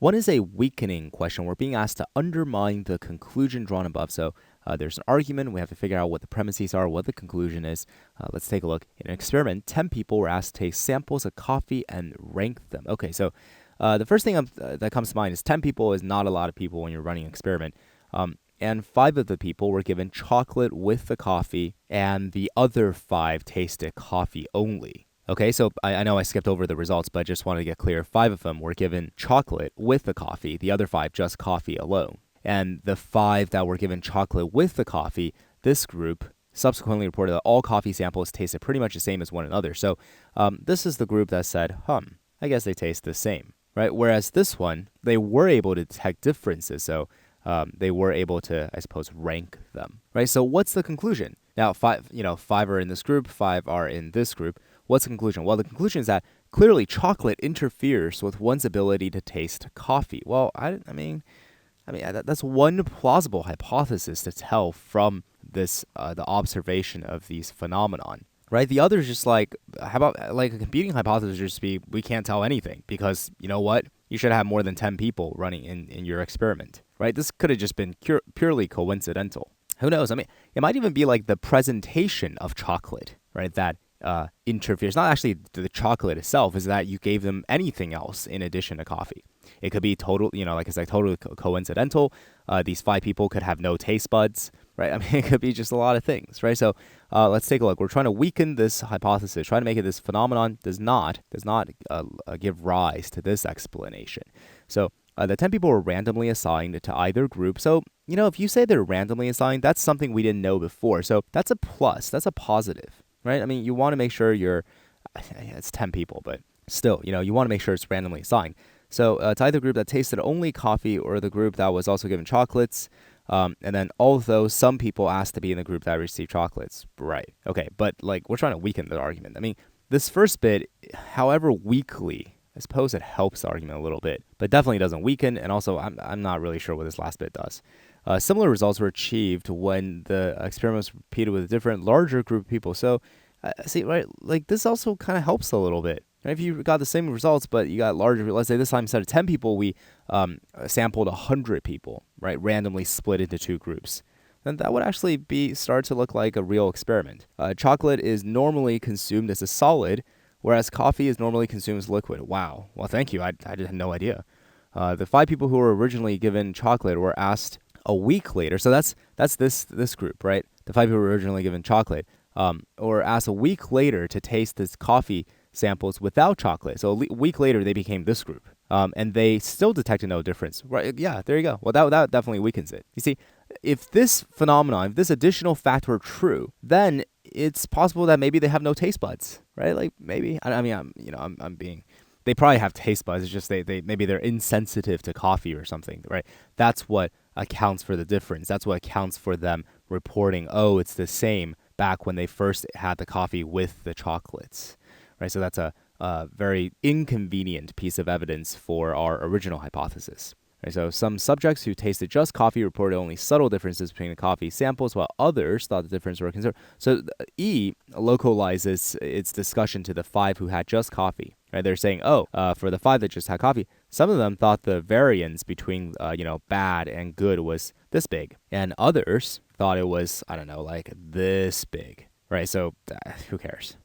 One is a weakening question. We're being asked to undermine the conclusion drawn above. So there's an argument. We have to figure out what the premises are, what the conclusion is. Let's take a look. In an experiment, 10 people were asked to take samples of coffee and rank them. Okay, so the first thing that comes to mind is 10 people is not a lot of people when you're running an experiment. And 5 of the people were given chocolate with the coffee, and the other 5 tasted coffee only. Okay, so I know I skipped over the results, but I just wanted to get clear. 5 of them were given chocolate with the coffee, the other 5 just coffee alone. And the 5 that were given chocolate with the coffee, this group subsequently reported that all coffee samples tasted pretty much the same as one another. So this is the group that said, I guess they taste the same, right? Whereas this one, they were able to detect differences, so they were able to, I suppose, rank them, right? So what's the conclusion? Now, 5 are in this group, 5 are in this group. What's the conclusion? Well, the conclusion is that clearly chocolate interferes with one's ability to taste coffee. Well, I mean, that's one plausible hypothesis to tell from this the observation of these phenomenon, right? The other is just like, how about like a competing hypothesis just be we can't tell anything because you know what? You should have more than 10 people running in your experiment, right? This could have just been purely coincidental. Who knows? I mean, it might even be like the presentation of chocolate, right? That interferes. Not actually the chocolate itself, is that you gave them anything else in addition to coffee. It could be total, like I said, totally coincidental. These 5 people could have no taste buds, right? I mean, it could be just a lot of things, right? So let's take a look. We're trying to weaken this hypothesis, trying to make it this phenomenon does not give rise to this explanation. So the 10 people were randomly assigned to either group. So, if you say they're randomly assigned, that's something we didn't know before. So that's a plus. That's a positive, right? I mean, you want to make sure it's 10 people, but still, you want to make sure it's randomly assigned. So it's either group that tasted only coffee or the group that was also given chocolates. And then although some people asked to be in the group that received chocolates. Right. Okay. But we're trying to weaken the argument. I mean, this first bit, however weakly, I suppose it helps the argument a little bit, but definitely doesn't weaken. And also, I'm not really sure what this last bit does. Similar results were achieved when the experiment was repeated with a different, larger group of people. So, see, right, this also kind of helps a little bit. Right? If you got the same results, but you got larger, let's say this time instead of 10 people, we sampled 100 people, right, randomly split into 2 groups. Then that would actually start to look like a real experiment. Chocolate is normally consumed as a solid, whereas coffee is normally consumed as liquid. Wow. Well, thank you. I had no idea. The 5 people who were originally given chocolate were asked a week later. So that's this group, right? The 5 people who were originally given chocolate, or asked a week later to taste this coffee samples without chocolate. So a week later, they became this group. And they still detected no difference. Right? Yeah, there you go. Well, that definitely weakens it. You see, if this phenomenon, if this additional fact were true, then it's possible that maybe they have no taste buds, right? Like maybe, they probably have taste buds. It's just maybe they're insensitive to coffee or something, right? That's what accounts for the difference. That's what accounts for them reporting, oh, it's the same back when they first had the coffee with the chocolates, right? So that's a very inconvenient piece of evidence for our original hypothesis. Right, so some subjects who tasted just coffee reported only subtle differences between the coffee samples, while others thought the difference were concerned. So E localizes its discussion to the 5 who had just coffee. Right, they're saying, for the 5 that just had coffee, some of them thought the variance between bad and good was this big, and others thought it was this big. Right, so who cares?